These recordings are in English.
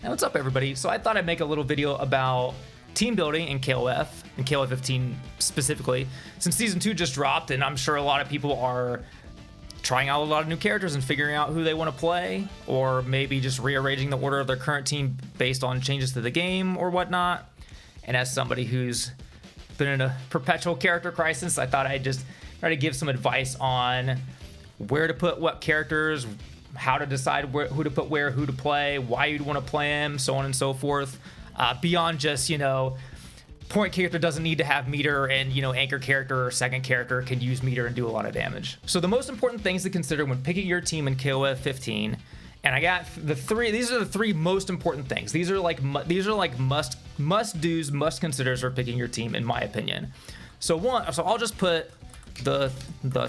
Hey, what's up everybody? So I thought I'd make a little video about team building in KOF, and KOF15 specifically, since Season 2 just dropped, and I'm sure a lot of people are trying out a lot of new characters and figuring out who they want to play, or maybe just rearranging the order of their current team based on changes to the game or whatnot. And as somebody who's been in a perpetual character crisis, I thought I'd just try to give some advice on where to put what characters, how to decide who to put where, who to play, why you'd want to play them, so on and so forth. Beyond just, point character doesn't need to have meter, and, anchor character or second character can use meter and do a lot of damage. So the most important things to consider when picking your team in KOF 15, and I got these are the three most important things. These are like must do's, must considers for picking your team, in my opinion. So I'll just put the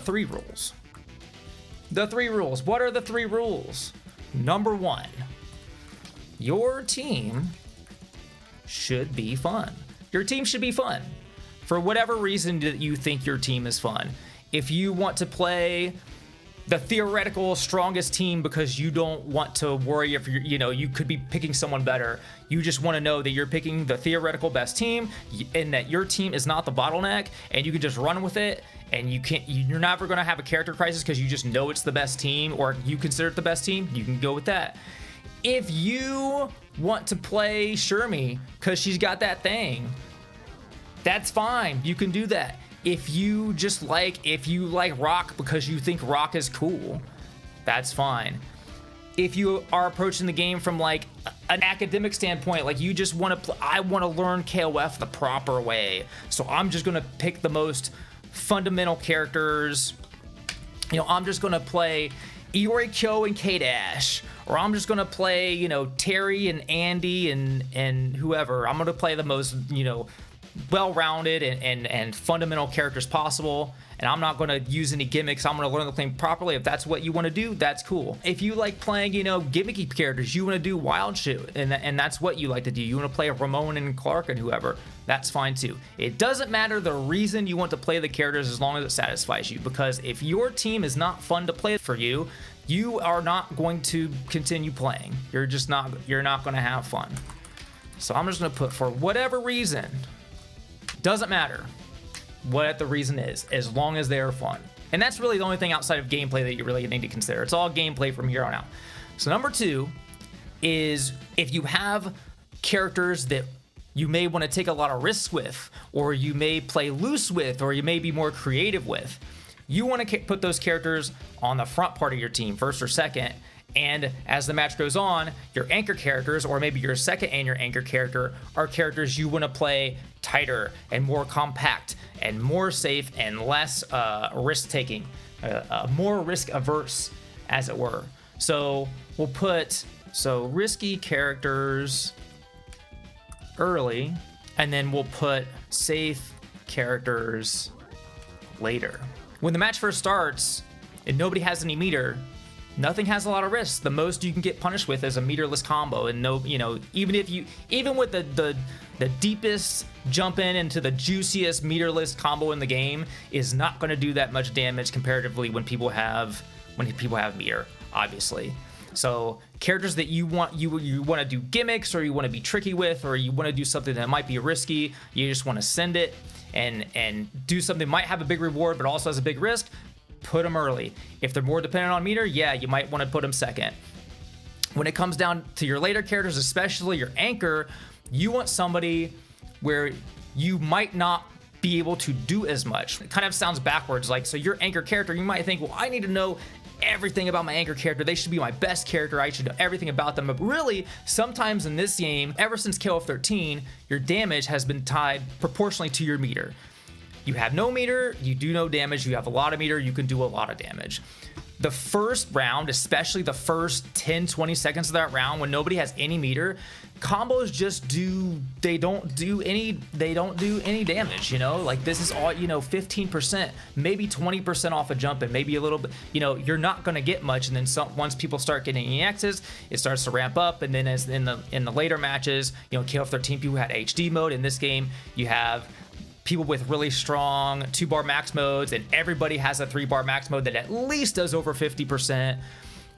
three rules. The three rules. What are the three rules? Number one, your team should be fun. Your team should be fun for whatever reason that you think your team is fun. If you want to play the theoretical strongest team because you don't want to worry if you could be picking someone better, you just want to know that you're picking the theoretical best team and that your team is not the bottleneck, and you can just run with it, and you're never going to have a character crisis because you just know it's the best team, or you consider it the best team, you can go with that. If you want to play Shermie because she's got that thing, that's fine, you can do that. If you like Rock because you think Rock is cool, that's fine. If you are approaching the game from like an academic standpoint, like you just want to I want to learn KOF the proper way, so I'm just going to pick the most fundamental characters. I'm just going to play Iori Kyo and K-Dash, or I'm just going to play, Terry and Andy and whoever. I'm going to play the most, well-rounded and fundamental characters possible, and I'm not going to use any gimmicks. I'm going to learn the game properly. If that's what you want to do, that's cool. If you like playing, gimmicky characters, you want to do wild shit, and that's what you like to do. You want to play Ramon and Clark and whoever, that's fine too. It doesn't matter the reason you want to play the characters as long as it satisfies you, because if your team is not fun to play for you, you are not going to continue playing. You're not going to have fun. So I'm just going to put, for whatever reason, doesn't matter what the reason is, as long as they are fun. And that's really the only thing outside of gameplay that you really need to consider. It's all gameplay from here on out. So number two is, if you have characters that you may want to take a lot of risks with, or you may play loose with, or you may be more creative with, you want to put those characters on the front part of your team, first or second. And as the match goes on, your anchor characters, or maybe your second and your anchor character, are characters you want to play tighter and more compact and more safe and less risk-taking, more risk-averse, as it were. So we'll put risky characters early, and then we'll put safe characters later. When the match first starts and nobody has any meter, nothing has a lot of risks. The most you can get punished with is a meterless combo, and even with the deepest jump into the juiciest meterless combo in the game is not going to do that much damage comparatively when people have meter, obviously. So characters that you want to do gimmicks, or you want to be tricky with, or you want to do something that might be risky, you just want to send it and do something that might have a big reward but also has a big risk, put them early. If they're more dependent on meter, yeah, you might want to put them second. When it comes down to your later characters, especially your anchor, you want somebody where you might not be able to do as much. It kind of sounds backwards. Like, so your anchor character, you might think, well, I need to know everything about my anchor character. They should be my best character. I should know everything about them. But really, sometimes in this game, ever since KOF 13, your damage has been tied proportionally to your meter. You have no meter, you do no damage. You have a lot of meter, you can do a lot of damage. The first round, especially the first 10-20 seconds of that round, when nobody has any meter, combos just don't do any damage. Like, this is all 15%, maybe 20% off a jump, and maybe a little bit. You're not going to get much, and then once people start getting EXs, it starts to ramp up. And then as in the later matches, KOF 13 people had HD mode. In this game, you have people with really strong 2-bar max modes, and everybody has a 3-bar max mode that at least does over 50%.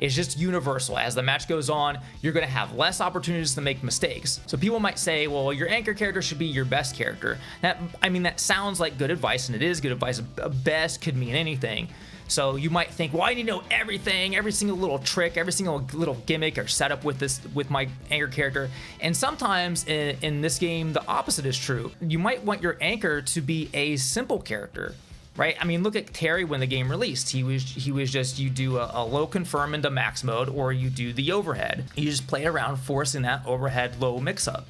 is just universal. As the match goes on, you're going to have less opportunities to make mistakes. So people might say, well, your anchor character should be your best character. That sounds like good advice, and it is good advice. Best could mean anything. So you might think, well, I need to know everything, every single little trick, every single little gimmick or setup with my anchor character. And sometimes in this game, the opposite is true. You might want your anchor to be a simple character, right? I mean, look at Terry when the game released. He was just, you do a low confirm into max mode, or you do the overhead. You just play around forcing that overhead low mix up.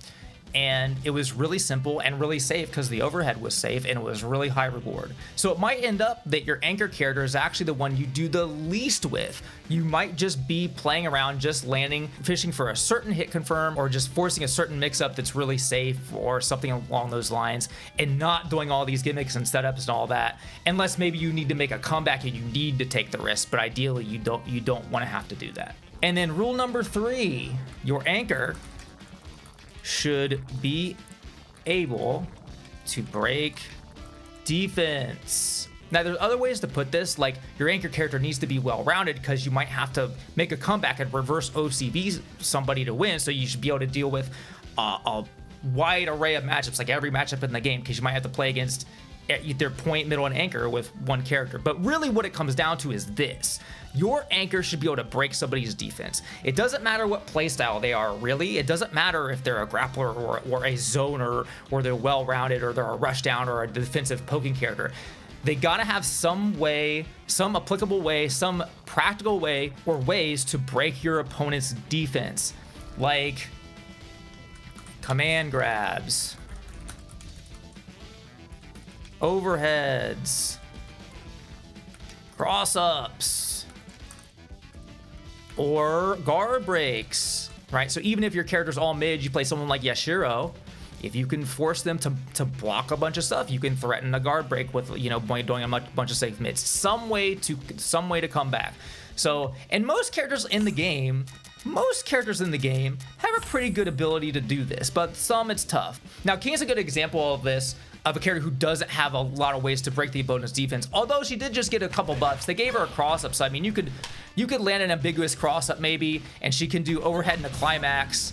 And it was really simple and really safe because the overhead was safe and it was really high reward. So it might end up that your anchor character is actually the one you do the least with. You might just be playing around, just landing, fishing for a certain hit confirm, or just forcing a certain mix up that's really safe or something along those lines, and not doing all these gimmicks and setups and all that, unless maybe you need to make a comeback and you need to take the risk. But ideally you don't want to have to do that. And then rule number 3, your anchor should be able to break defense. Now, there's other ways to put this, like your anchor character needs to be well-rounded because you might have to make a comeback and reverse OCB somebody to win, so you should be able to deal with a wide array of matchups, like every matchup in the game, because you might have to play against either point, middle, and anchor with one character. But really what it comes down to is this. Your anchor should be able to break somebody's defense. It doesn't matter what playstyle they are, really. It doesn't matter if they're a grappler or a zoner, or they're well-rounded, or they're a rushdown or a defensive poking character. They gotta have some way, some applicable way, some practical way, or ways to break your opponent's defense. Like command grabs, overheads, cross-ups, or guard breaks, right? So even if your character's all mid, you play someone like Yashiro, if you can force them to block a bunch of stuff, you can threaten a guard break with, doing a bunch of safe mids. Some way to come back. So, and most characters in the game have a pretty good ability to do this, but some it's tough. Now, King's a good example of this, of a character who doesn't have a lot of ways to break the opponent's defense, although she did just get a couple buffs. They gave her a cross-up, so I mean, you could land an ambiguous cross-up maybe, and she can do overhead in the climax,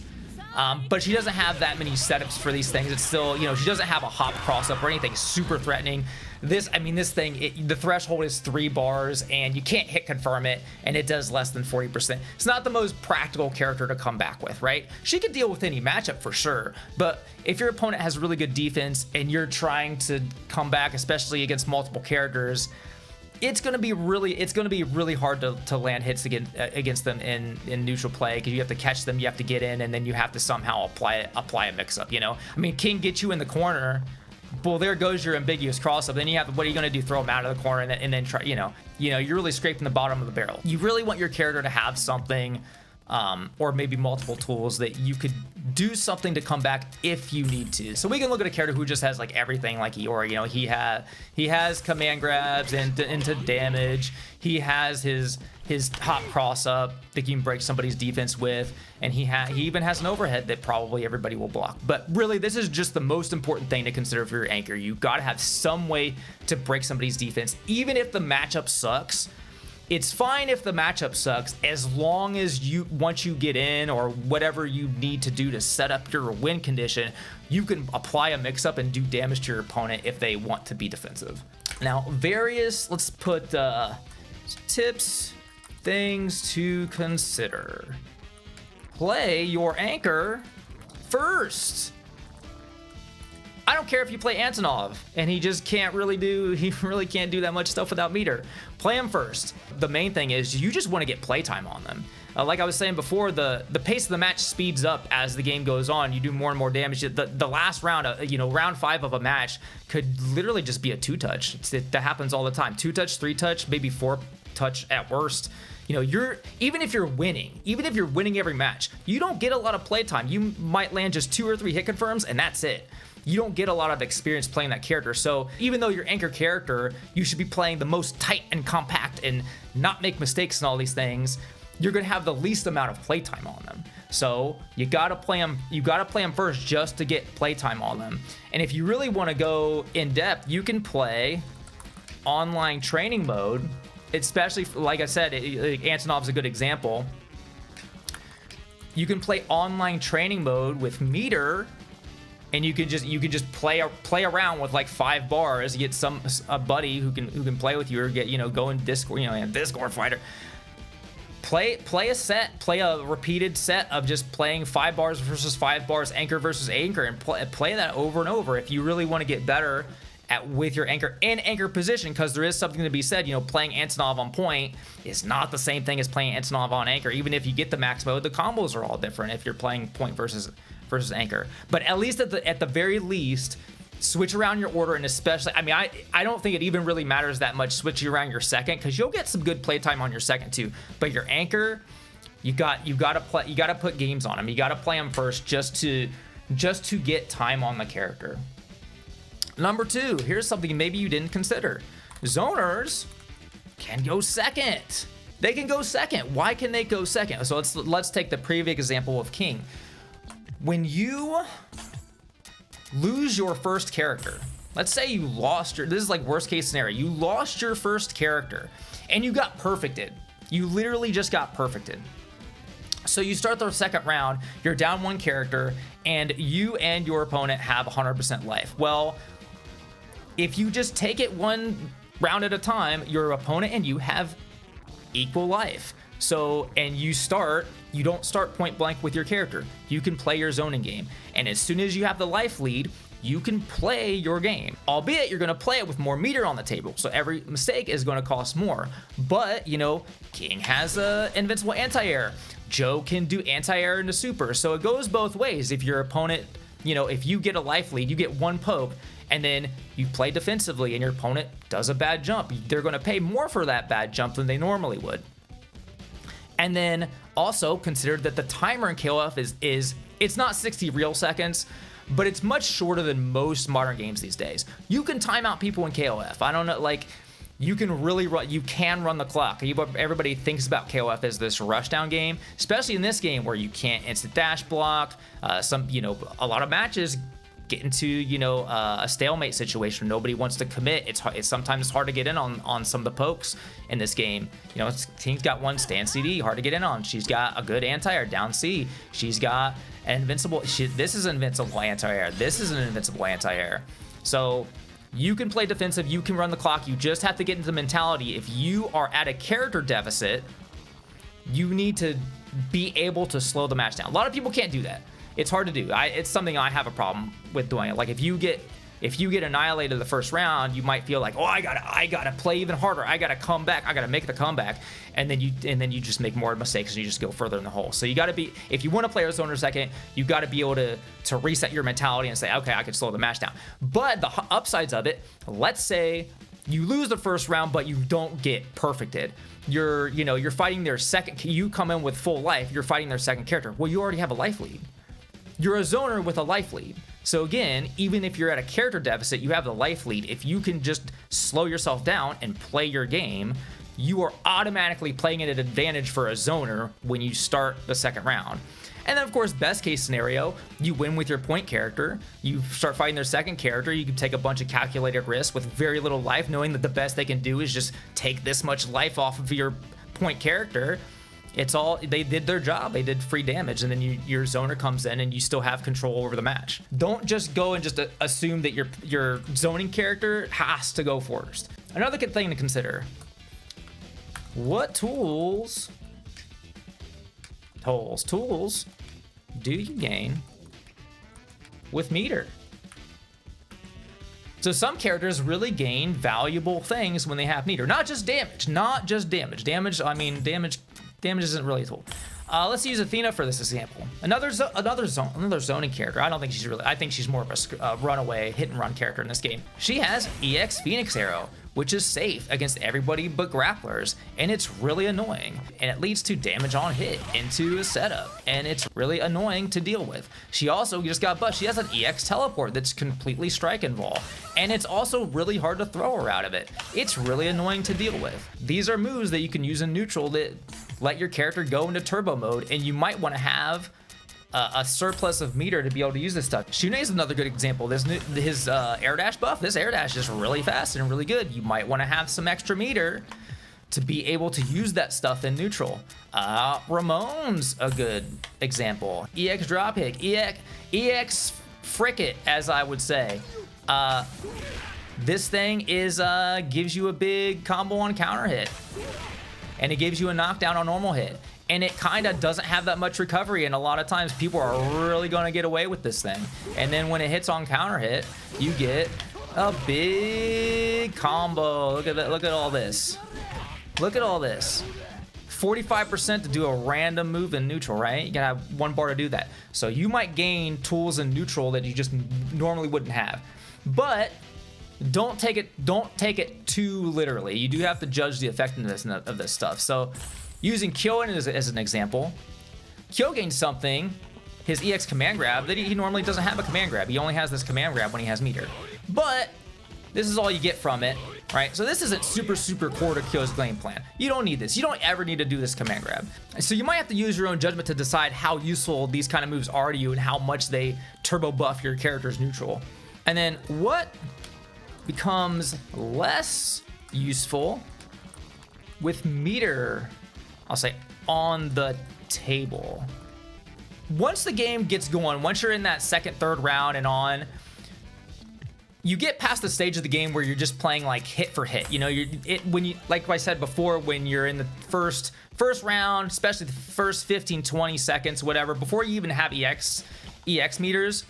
but she doesn't have that many setups for these things. It's still, she doesn't have a hop cross-up or anything super threatening. This thing, the threshold is 3 bars, and you can't hit confirm it, and it does less than 40%. It's not the most practical character to come back with, right? She could deal with any matchup for sure, but if your opponent has really good defense and you're trying to come back, especially against multiple characters, it's going to be really hard to land hits against them in neutral play, because you have to catch them, you have to get in, and then you have to somehow apply a mix-up, I mean, King gets you in the corner. Well, there goes your ambiguous cross-up. Then you have, what are you going to do? Throw him out of the corner and then try, you're really scraping the bottom of the barrel. You really want your character to have something, or maybe multiple tools that you could do something to come back if you need to. So we can look at a character who just has like everything, like Eeyore. He has command grabs into damage. He has his hop cross up that you can break somebody's defense with, and he even has an overhead that probably everybody will block. But really, this is just the most important thing to consider for your anchor. You got to have some way to break somebody's defense, even if the matchup sucks. It's fine if the matchup sucks, as long as once you get in, or whatever you need to do to set up your win condition, you can apply a mix-up and do damage to your opponent if they want to be defensive. Now, let's put tips, things to consider. Play your anchor first. I don't care if you play Antonov and he really can't do that much stuff without meter. Play him first. The main thing is you just want to get playtime on them. Like I was saying before, the pace of the match speeds up as the game goes on. You do more and more damage. The last round, round 5 of a match could literally just be a 2-touch. That happens all the time. 2-touch, 3-touch, maybe 4-touch at worst. Even if you're winning every match, you don't get a lot of playtime. You might land just 2 or 3 hit confirms, and that's it. You don't get a lot of experience playing that character. So even though your anchor character, you should be playing the most tight and compact and not make mistakes and all these things, you're gonna have the least amount of playtime on them. So you gotta play them first just to get playtime on them. And if you really want to go in depth, you can play online training mode especially like I said, Antonov's a good example. You can play online training mode with meter, and you can just play around with like 5 bars. You get a buddy who can play with you, or get, go in Discord, in Discord fighter. Play a repeated set of just playing 5 bars versus 5 bars, anchor versus anchor, and play that over and over if you really want to get better with your anchor and anchor position, because there is something to be said. Playing Antonov on point is not the same thing as playing Antonov on anchor. Even if you get the max mode, the combos are all different if you're playing point versus anchor. But at least at the very least, switch around your order, and especially, I don't think it even really matters that much switching around your second, because you'll get some good playtime on your second too. But your anchor, you got to put games on them. You got to play them first just to get time on the character. Number 2, here's something maybe you didn't consider. Zoners can go second. They can go second. Why can they go second? So let's take the previous example of King. When you lose your first character, let's say you lost this is like worst case scenario, you lost your first character and you got perfected. You literally just got perfected. So you start the second round, you're down 1 character, and you and your opponent have 100% life. Well, if you just take it 1 round at a time, your opponent and you have equal life. So, and you don't start point blank with your character. You can play your zoning game. And as soon as you have the life lead, you can play your game. Albeit you're going to play it with more meter on the table. So every mistake is going to cost more. But, King has a invincible anti-air. Joe can do anti-air into super. So it goes both ways. If your opponent, if you get a life lead, you get 1 poke, and then you play defensively and your opponent does a bad jump, they're going to pay more for that bad jump than they normally would. And then also consider that the timer in KOF is it's not 60 real seconds, but it's much shorter than most modern games these days. You can time out people in KOF. I don't know, you can really run the clock. Everybody thinks about KOF as this rushdown game, especially in this game where you can't instant dash block. A lot of matches get into a stalemate situation. Nobody wants to commit. It's sometimes hard to get in on some of the pokes in this game. Team's got 1 stand CD, hard to get in on. She's got a good anti-air down C. She's got an invincible. This is an invincible anti-air. This is an invincible anti-air. So you can play defensive. You can run the clock. You just have to get into the mentality. If you are at a character deficit, you need to be able to slow the match down. A lot of people can't do that. It's hard to do. It's something I have a problem with doing it. Like if you get annihilated the first round, you might feel like, oh, I gotta play even harder. I gotta come back. I gotta make the comeback, and then you just make more mistakes and you just go further in the hole. So you gotta be, if you want to play a zoner second, you gotta be able to reset your mentality and say, okay, I can slow the match down. But the upsides of it, let's say you lose the first round, but you don't get perfected. You're fighting their second. You come in with full life. You're fighting their second character. Well, you already have a life lead. You're a zoner with a life lead. So again, even if you're at a character deficit, you have the life lead. If you can just slow yourself down and play your game, you are automatically playing at an advantage for a zoner when you start the second round. And then, of course, best case scenario, you win with your point character. You start fighting their second character. You can take a bunch of calculated risks with very little life, knowing that the best they can do is just take this much life off of your point character. They did their job. They did free damage, and then your zoner comes in and you still have control over the match. Don't just go and just assume that your zoning character has to go first. Another good thing to consider: what tools do you gain with meter? So some characters really gain valuable things when they have meter. Not just damage. Damage isn't really a tool. Let's use Athena for this example. Another zoning character. I think she's more of a runaway hit and run character in this game. She has EX Phoenix Arrow, which is safe against everybody but grapplers, and it's really annoying. And it leads to damage on hit into a setup, and it's really annoying to deal with. She also just got buffed. She has an EX teleport that's completely strike and ball, and it's also really hard to throw her out of it. It's really annoying to deal with. These are moves that you can use in neutral that let your character go into turbo mode, and you might want to have a surplus of meter to be able to use this stuff. Shune is another good example. His air dash buff, this air dash is really fast and really good. You might want to have some extra meter to be able to use that stuff in neutral. Ramon's a good example. EX drop kick, EX frick it, as I would say. This thing is gives you a big combo on counter hit, and it gives you a knockdown on normal hit, and it kind of doesn't have that much recovery, and a lot of times people are really going to get away with this thing. And then when it hits on counter hit, you get a big combo. Look at that. Look at all this. Look at all this. 45% to do a random move in neutral, right? You gotta have 1 bar to do that. So you might gain tools in neutral that you just normally wouldn't have. But don't take it too literally. You do have to judge the effectiveness of this stuff. So using Kyoin as an example, Kyo gains something, his EX command grab, that he normally doesn't have a command grab. He only has this command grab when he has meter. But this is all you get from it, right? So this isn't super core to Kyo's game plan. You don't need this. You don't ever need to do this command grab. So you might have to use your own judgment to decide how useful these kind of moves are to you and how much they turbo buff your character's neutral. And then what becomes less useful with meter, I'll say, on the table. Once the game gets going, once you're in that second, third round and on, you get past the stage of the game where you're just playing like hit for hit. You know, when you, like I said before, when you're in the first round, especially the first 15, 20 seconds, whatever, before you even have EX meters,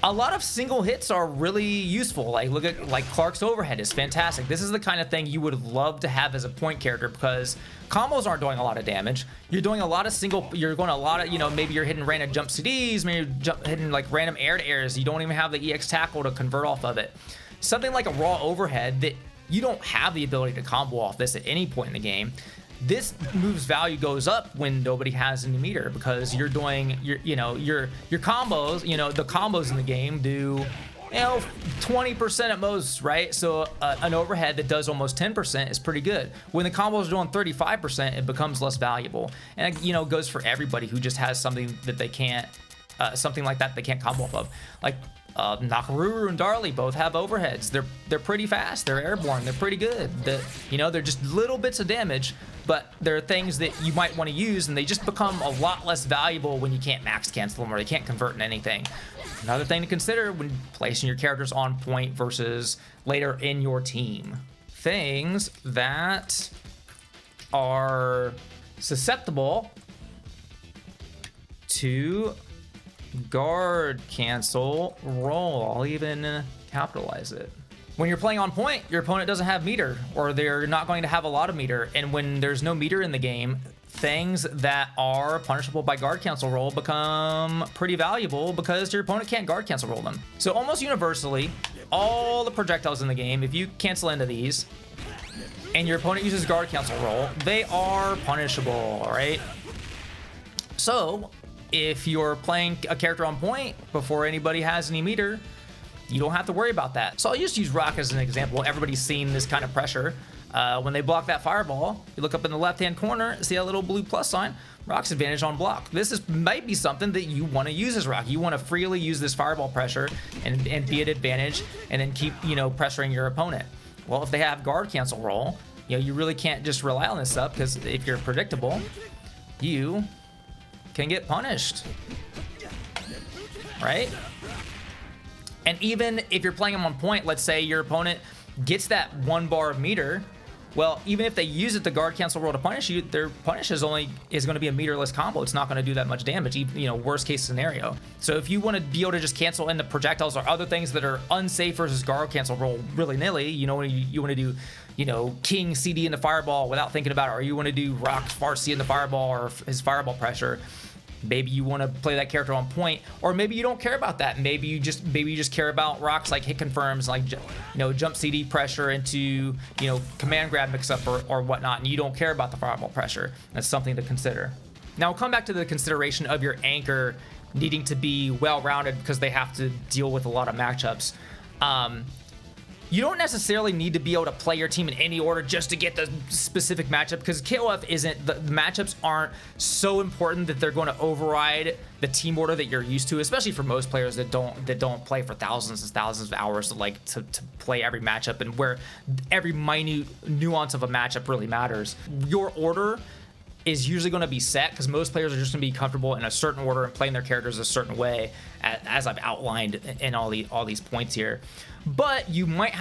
a lot of single hits are really useful. Like look at Clark's overhead is fantastic. This is the kind of thing you would love to have as a point character, because combos aren't doing a lot of damage. You're doing a lot of you're going a lot of, you know, maybe you're hitting random jump CDs, maybe you're hitting like random air to airs. You don't even have the EX tackle to convert off of it. Something like a raw overhead that you don't have the ability to combo off this at any point in the game. This move's value goes up when nobody has any meter, because you're doing your combos, the combos in the game do, 20% at most, right? So an overhead that does almost 10% is pretty good. When the combos are doing 35%, it becomes less valuable. And it goes for everybody who just has something that they can't, something like that they can't combo off of. Like Nakaruru and Darley both have overheads. They're pretty fast. They're airborne. They're pretty good. They're just little bits of damage, but they're things that you might want to use, and they just become a lot less valuable when you can't max cancel them or they can't convert in anything. Another thing to consider when placing your characters on point versus later in your team. Things that are susceptible to guard cancel roll. I'll even capitalize it. When you're playing on point, your opponent doesn't have meter, or they're not going to have a lot of meter. And when there's no meter in the game, things that are punishable by guard cancel roll become pretty valuable, because your opponent can't guard cancel roll them. So almost universally, all the projectiles in the game, if you cancel into these and your opponent uses guard cancel roll, they are punishable, all right? So if you're playing a character on point before anybody has any meter, you don't have to worry about that. So I'll just use Rock as an example. Everybody's seen this kind of pressure. When they block that fireball, you look up in the left-hand corner, see that little blue plus sign? Rock's advantage on block. This might be something that you want to use as Rock. You want to freely use this fireball pressure and be at advantage, and then keep, pressuring your opponent. Well, if they have guard cancel roll, you really can't just rely on this stuff, because if you're predictable, you can get punished, right? And even if you're playing them on point, let's say your opponent gets that 1 bar of meter, well, even if they use it to guard cancel roll to punish you, their punish is going to be a meterless combo. It's not going to do that much damage, even, worst case scenario. So if you want to be able to just cancel in the projectiles or other things that are unsafe versus guard cancel roll willy-nilly, you want to do, King CD in the fireball without thinking about it, or you want to do Rock Farsi in the fireball or his fireball pressure. Maybe you want to play that character on point, or maybe you don't care about that. Maybe you just care about Rock's like hit confirms, like jump CD pressure into command grab mix up or whatnot, and you don't care about the fireball pressure. That's something to consider. Now we'll come back to the consideration of your anchor needing to be well rounded, because they have to deal with a lot of matchups. you don't necessarily need to be able to play your team in any order just to get the specific matchup, because KOF isn't, the matchups aren't so important that they're going to override the team order that you're used to, especially for most players that don't play for thousands and thousands of hours to play every matchup, and where every minute nuance of a matchup really matters. Your order is usually going to be set because most players are just going to be comfortable in a certain order and playing their characters a certain way, as I've outlined in all these points here. But you might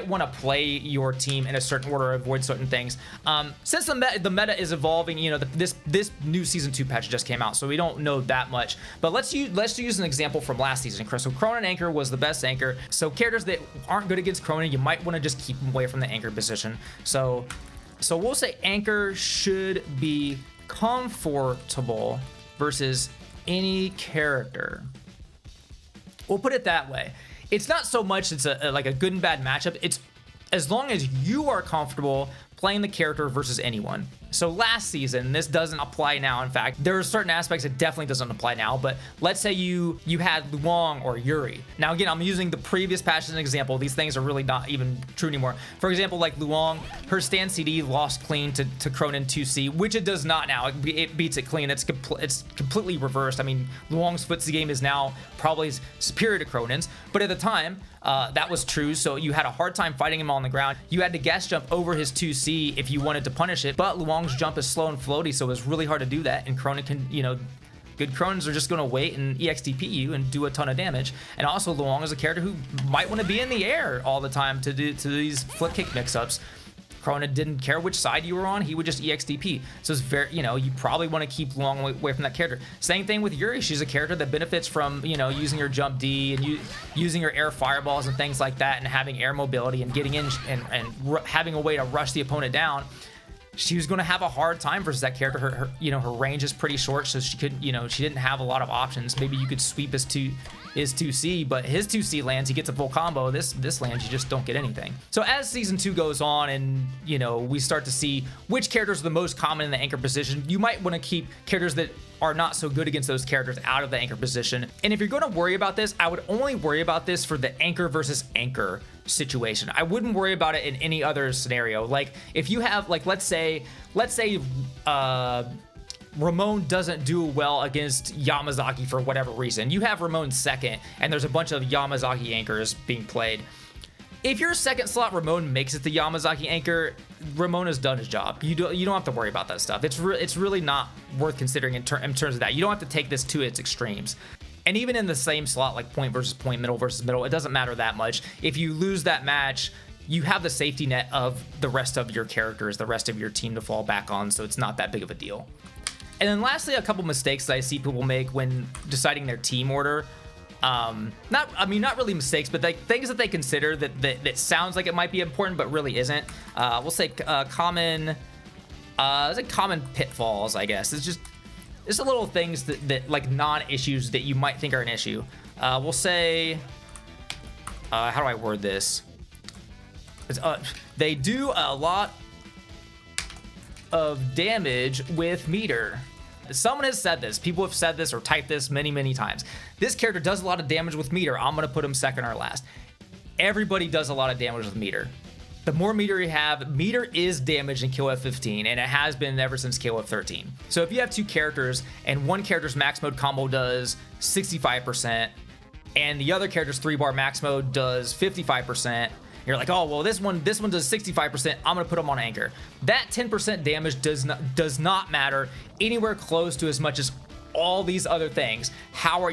want to play your team in a certain order, avoid certain things. Since the meta is evolving, you know, this new season 2 patch just came out, so we don't know that much. But let's use an example from last season. So Cronin Anchor was the best anchor. So characters that aren't good against Cronin, you might want to just keep them away from the anchor position. So we'll say Anchor should be comfortable versus any character. We'll put it that way. It's not so much it's like a good and bad matchup. It's as long as you are comfortable playing the character versus anyone. So last season, this doesn't apply now. In fact, there are certain aspects it definitely doesn't apply now, but let's say you had Luong or Yuri. Now again, I'm using the previous patch as an example. These things are really not even true anymore. For example, like Luong, her stand CD lost clean to Cronin 2C, which it does not now. It beats it clean. It's completely reversed. I mean, Luong's footsie game is now probably superior to Cronin's, but at the time, that was true, so you had a hard time fighting him on the ground. You had to guess jump over his 2C if you wanted to punish it, but Luong's jump is slow and floaty, so it was really hard to do that, and Cronin can, you know, good Cronins are just going to wait and EXTP you and do a ton of damage. And also Luong is a character who might want to be in the air all the time to these flip kick mix-ups. Cronin didn't care which side you were on, he would just EXTP. So it's very, you know, you probably want to keep Luong away from that character. Same thing with Yuri. She's a character that benefits from, you know, using your jump D and using your air fireballs and things like that, and having air mobility and getting in and having a way to rush the opponent down. She was going to have a hard time versus that character. Her you know, her range is pretty short, so she could, you know, she didn't have a lot of options. Maybe you could sweep his 2C, but his 2C lands, he gets a full combo. This lands, you just don't get anything. So as season 2 goes on, and you know, we start to see which characters are the most common in the anchor position, you might want to keep characters that are not so good against those characters out of the anchor position. And if you're going to worry about this, I would only worry about this for the anchor versus anchor situation. I wouldn't worry about it in any other scenario. Like if you have, like, let's say Ramon doesn't do well against Yamazaki for whatever reason. You have Ramon second, and there's a bunch of Yamazaki anchors being played. If your second slot Ramon makes it the Yamazaki anchor, Ramon has done his job. You don't have to worry about that stuff. It's really not worth considering in terms of that. You don't have to take this to its extremes. And even in the same slot, like point versus point, middle versus middle, it doesn't matter that much. If you lose that match, you have the safety net of the rest of your characters, the rest of your team to fall back on, so it's not that big of a deal. And then lastly, a couple mistakes that I see people make when deciding their team order. Not really mistakes, but like things that they consider that sounds like it might be important but really isn't. We'll say common pitfalls, I guess. It's a little things that like non-issues that you might think are an issue. We'll say, how do I word this? They do a lot of damage with meter. Someone has said this. People have said this or typed this many times. This character does a lot of damage with meter. I'm going to put him second or last. Everybody does a lot of damage with meter. The more meter you have, meter is damage in KOF15, and it has been ever since KOF13. So if you have two characters and one character's max mode combo does 65% and the other character's 3-bar max mode does 55%, you're like, oh, well, this one does 65%. I'm going to put them on anchor. That 10% damage does not matter anywhere close to as much as all these other things. How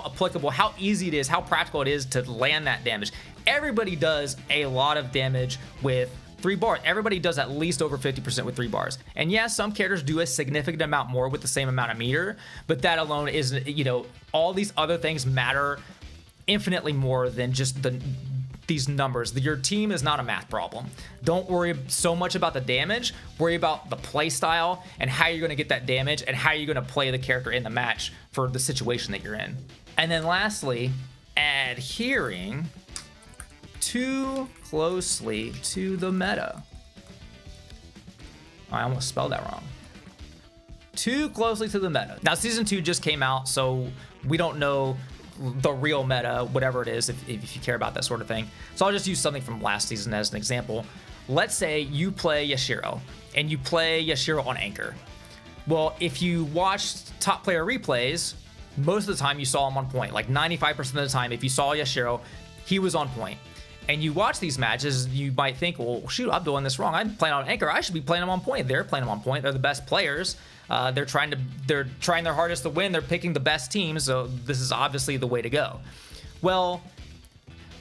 applicable, how easy it is, how practical it is to land that damage. Everybody does a lot of damage with 3 bars. Everybody does at least over 50% with 3 bars. And yeah, some characters do a significant amount more with the same amount of meter, but that alone isn't, all these other things matter infinitely more than just these numbers. Your team is not a math problem. Don't worry so much about the damage. Worry about the play style and how you're going to get that damage and how you're going to play the character in the match for the situation that you're in. And then lastly, adhering too closely to the meta. I almost spelled that wrong. Too closely to the meta. Now, season 2 just came out, so we don't know the real meta, whatever it is, if you care about that sort of thing. So I'll just use something from last season as an example. Let's say you play Yashiro, and you play Yashiro on Anchor. Well, if you watched top player replays, most of the time you saw him on point. Like 95% of the time, if you saw Yashiro, he was on point. And you watch these matches, you might think, well, shoot, I'm doing this wrong. I'm playing on Anchor. I should be playing them on point. They're playing them on point. They're the best players. They're trying their hardest to win. They're picking the best teams. So this is obviously the way to go. Well,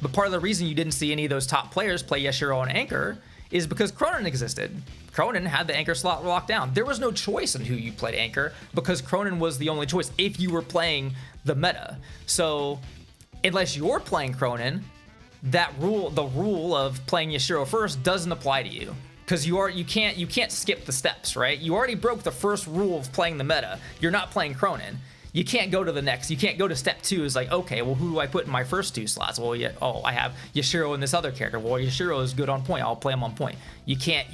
but part of the reason you didn't see any of those top players play Yashiro on Anchor is because Cronin existed. Cronin had the Anchor slot locked down. There was no choice in who you played Anchor because Cronin was the only choice if you were playing the meta. So unless you're playing Cronin, the rule of playing Yashiro first doesn't apply to you, because you can't skip the steps, right? You already broke the first rule of playing the meta. You're not playing Cronin. You can't go to the next. You can't go to step 2. It's like, okay, well, who do I put in my first 2 slots? Well, I have Yashiro and this other character. Well, Yashiro is good on point. I'll play him on point. You can't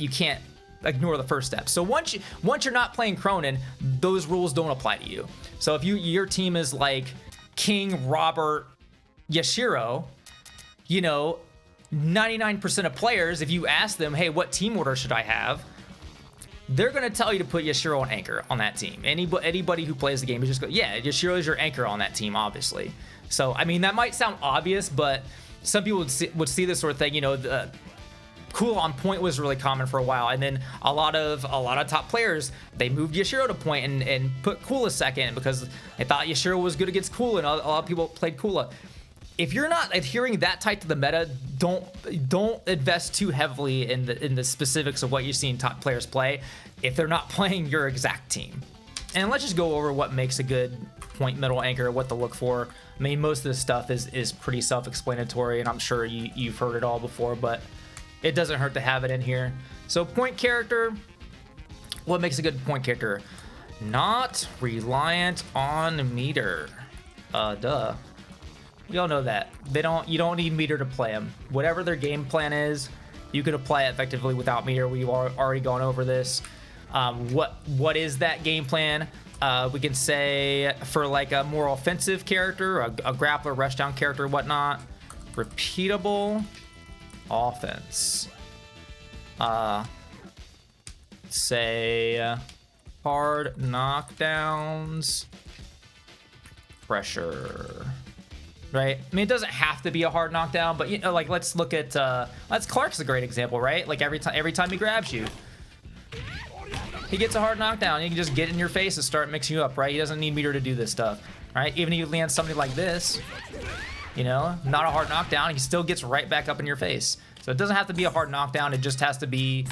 ignore the first step. So once you're not playing Cronin, those rules don't apply to you. So if your team is like King, Robert, Yashiro, 99% of players, if you ask them, hey, what team order should I have? They're going to tell you to put Yashiro on Anchor on that team. Anybody who plays the game is just go, yeah, Yashiro is your Anchor on that team, obviously. So, I mean, that might sound obvious, but some people would see this sort of thing. The Cool on point was really common for a while, and then a lot of top players, they moved Yashiro to point and put Kula second because they thought Yashiro was good against Kula, and a lot of people played Kula. If you're not adhering that tight to the meta, don't invest too heavily in the specifics of what you're seeing top players play if they're not playing your exact team. And let's just go over what makes a good point middle anchor, what to look for. I mean, most of this stuff is pretty self-explanatory, and I'm sure you've heard it all before, but it doesn't hurt to have it in here. So point character, what makes a good point character? Not reliant on meter. Duh. We all know that. You don't need meter to play them. Whatever their game plan is, you can apply it effectively without meter. We've already gone over this. What is that game plan? We can say for like a more offensive character, a grappler, rushdown character, whatnot. Repeatable offense. Say hard knockdowns, pressure. Right? I mean, it doesn't have to be a hard knockdown, but like let's look at Clark's a great example, right? Like every time he grabs you, he gets a hard knockdown. He can just get in your face and start mixing you up, right? He doesn't need meter to do this stuff, right? Even if he lands something like this, not a hard knockdown, he still gets right back up in your face. So it doesn't have to be a hard knockdown. It just has to be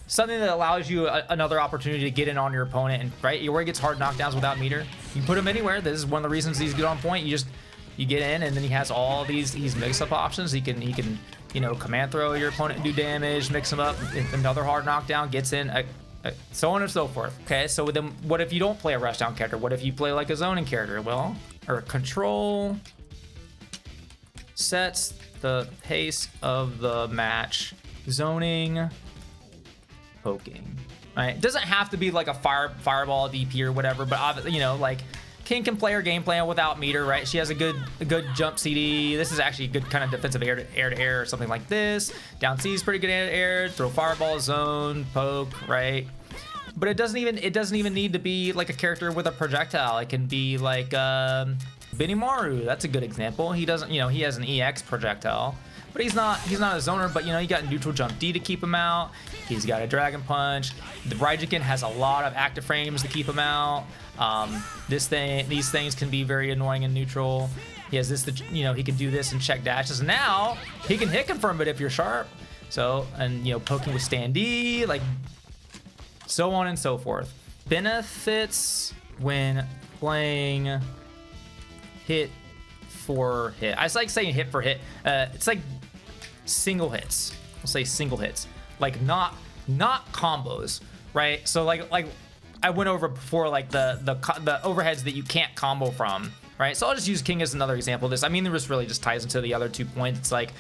something that allows you another opportunity to get in on your opponent, and right where he gets hard knockdowns without meter, you can put him anywhere. This is one of the reasons he's good on point. You get in, and then he has all these mix-up options. He can command throw your opponent and do damage, mix him up, another hard knockdown, gets in, so on and so forth. Okay, so then what if you don't play a rushdown character? What if you play like a zoning character? Well, or control sets the pace of the match. Zoning, poking. Right? It doesn't have to be like a fireball DP or whatever, but obviously, like King can play her game plan without meter, right? She has a good jump CD. This is actually a good kind of defensive air to air or something like this. Down C is pretty good air to air. Throw fireball, zone, poke, right? But it doesn't even need to be like a character with a projectile. It can be like Benimaru. That's a good example. He doesn't, he has an EX projectile, but he's not a zoner. But you got neutral jump D to keep him out. He's got a dragon punch. The Raijin has a lot of active frames to keep him out. These things can be very annoying in neutral. He has this, he can do this and check dashes. Now he can hit confirm it if you're sharp. So, and poking with stand D, like so on and so forth. Benefits when playing hit for hit. I just like saying hit for hit. It's like single hits. We'll say single hits, like not combos, right? So like I went over before, like the overheads that you can't combo from, right? So I'll just use King as another example of this. I mean, this really just ties into the other 2 points. It's like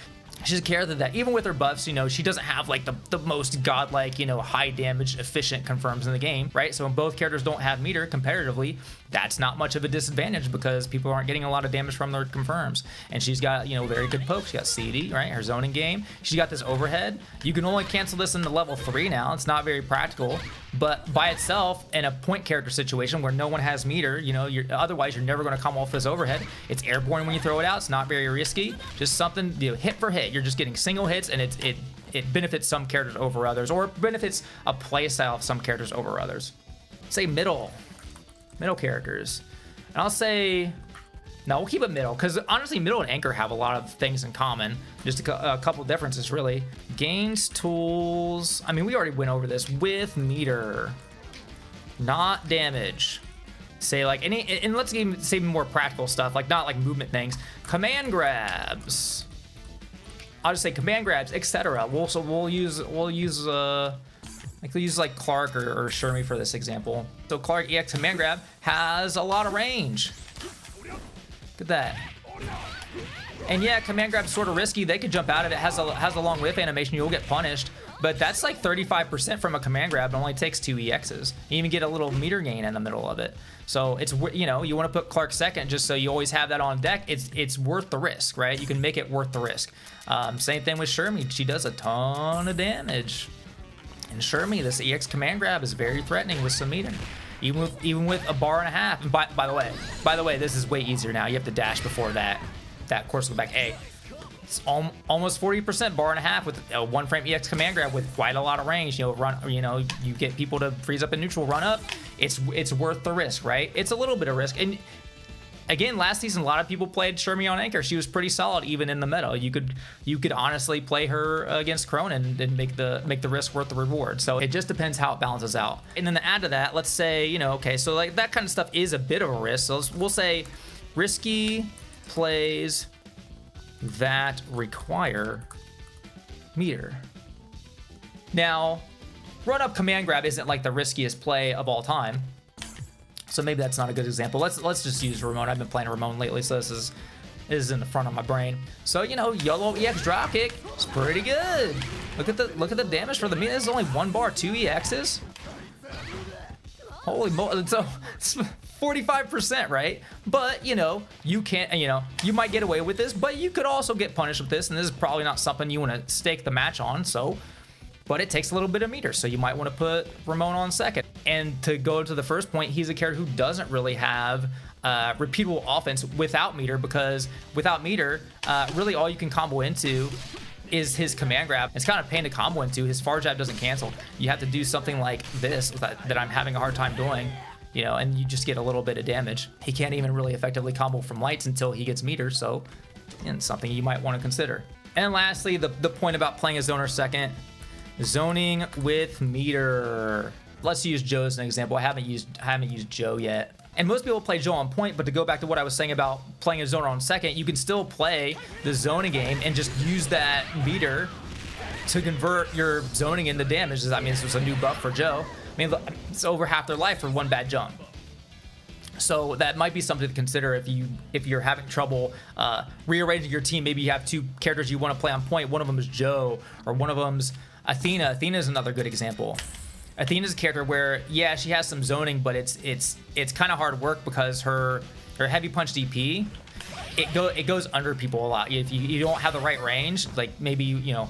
she's a character that even with her buffs, you know, she doesn't have like the most godlike, you know, high damage efficient confirms in the game, right? So when both characters don't have meter comparatively, that's not much of a disadvantage because people aren't getting a lot of damage from their confirms. And she's got, you know, very good poke. She's got CD, right? Her zoning game. She's got this overhead. You can only cancel this into level 3 now. It's not very practical, but by itself in a point character situation where no one has meter, you know, otherwise you're never going to come off this overhead. It's airborne when you throw it out. It's not very risky. Just something, you know, hit for hit. You're just getting single hits, and it benefits some characters over others, or benefits a playstyle of some characters over others. Say middle characters, and I'll say no, we'll keep it middle because honestly middle and anchor have a lot of things in common, just a couple differences really. Gains tools, I mean we already went over this. With meter, not damage. Say like any, and let's even say more practical stuff, like not like movement things. Command grabs, I'll just say command grabs, etc. We'll use like Clark or Shermie for this example. So Clark EX command grab has a lot of range. Look at that. And yeah, command grab's sort of risky. They could jump out of it. Has a long whiff animation. You'll get punished, but that's like 35% from a command grab. It only takes 2 EXs. You even get a little meter gain in the middle of it. So it's, you know, you want to put Clark second just so you always have that on deck. It's worth the risk, right? You can make it worth the risk. Same thing with Shermie. She does a ton of damage. And Shermie, this EX command grab is very threatening with some meter. Even with a bar and a half. And by the way, this is way easier now. You have to dash before that course go back A. It's almost 40% bar and a half with a 1-frame EX command grab with quite a lot of range. You know, you get people to freeze up in neutral, run up. It's worth the risk, right? It's a little bit of risk. And again, last season a lot of people played Shermie on anchor. She was pretty solid even in the meta. You could honestly play her against Cronin and make the risk worth the reward. So it just depends how it balances out. And then to add to that, let's say, you know, okay, so like that kind of stuff is a bit of a risk. So we'll say risky plays that require meter. Now, run up command grab isn't like the riskiest play of all time, so maybe that's not a good example. Let's just use Ramon. I've been playing Ramon lately, so this is in the front of my brain. So you know, YOLO EX drop kick is pretty good. Look at the damage for the meter. This is only 1 bar, 2 EXs. Holy moly! So it's 45%, right? But you know, you can't. You know, you might get away with this, but you could also get punished with this, and this is probably not something you want to stake the match on. So. But it takes a little bit of meter, so you might want to put Ramon on second. And to go to the first point, he's a character who doesn't really have repeatable offense without meter, because without meter, really all you can combo into is his command grab. It's kind of a pain to combo into. His far jab doesn't cancel. You have to do something like this that I'm having a hard time doing, you know, and you just get a little bit of damage. He can't even really effectively combo from lights until he gets meter, so it's something you might want to consider. And lastly, the point about playing a zoner second. Zoning with meter. Let's use Joe as an example. I haven't used Joe yet. And most people play Joe on point, but to go back to what I was saying about playing a zoner on second, you can still play the zoning game and just use that meter to convert your zoning into damage. I mean, this was a new buff for Joe. I mean, it's over half their life for 1 bad jump. So that might be something to consider if you're having trouble rearranging your team. Maybe you have 2 characters you want to play on point. One of them is Joe, or one of them's Athena. Athena is another good example. Athena's a character where, yeah, she has some zoning, but it's kind of hard work because her heavy punch DP, it goes under people a lot. If you don't have the right range, like maybe, you know,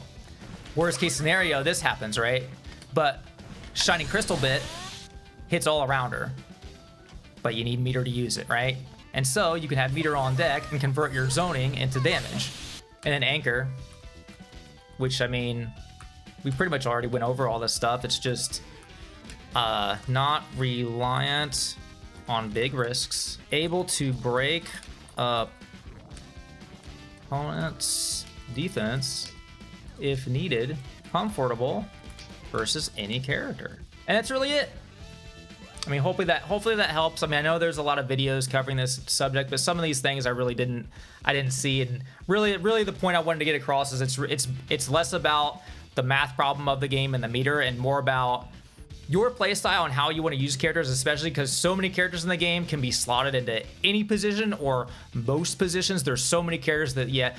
worst case scenario, this happens, right? But Shining Crystal Bit hits all around her, but you need meter to use it, right? And so you can have meter on deck and convert your zoning into damage. And then Anchor, which, I mean, we pretty much already went over all this stuff. It's just not reliant on big risks, able to break up opponent's defense if needed, comfortable versus any character. And that's really it. I mean, hopefully that helps. I mean, I know there's a lot of videos covering this subject, but some of these things I really didn't see. And really the point I wanted to get across is it's less about the math problem of the game and the meter, and more about your playstyle and how you want to use characters, especially because so many characters in the game can be slotted into any position or most positions. There's so many characters that, yeah,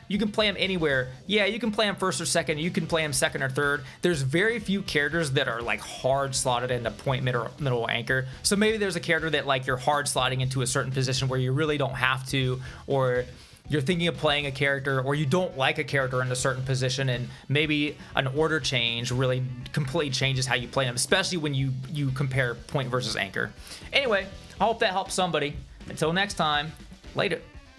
you can play them anywhere. Yeah, you can play them first or second. You can play them second or third. There's very few characters that are like hard slotted into point, middle, anchor. So maybe there's a character that like you're hard slotting into a certain position where you really don't have to, or you're thinking of playing a character, or you don't like a character in a certain position, and maybe an order change really completely changes how you play them, especially when you compare point versus anchor. Anyway, I hope that helps somebody. Until next time, later.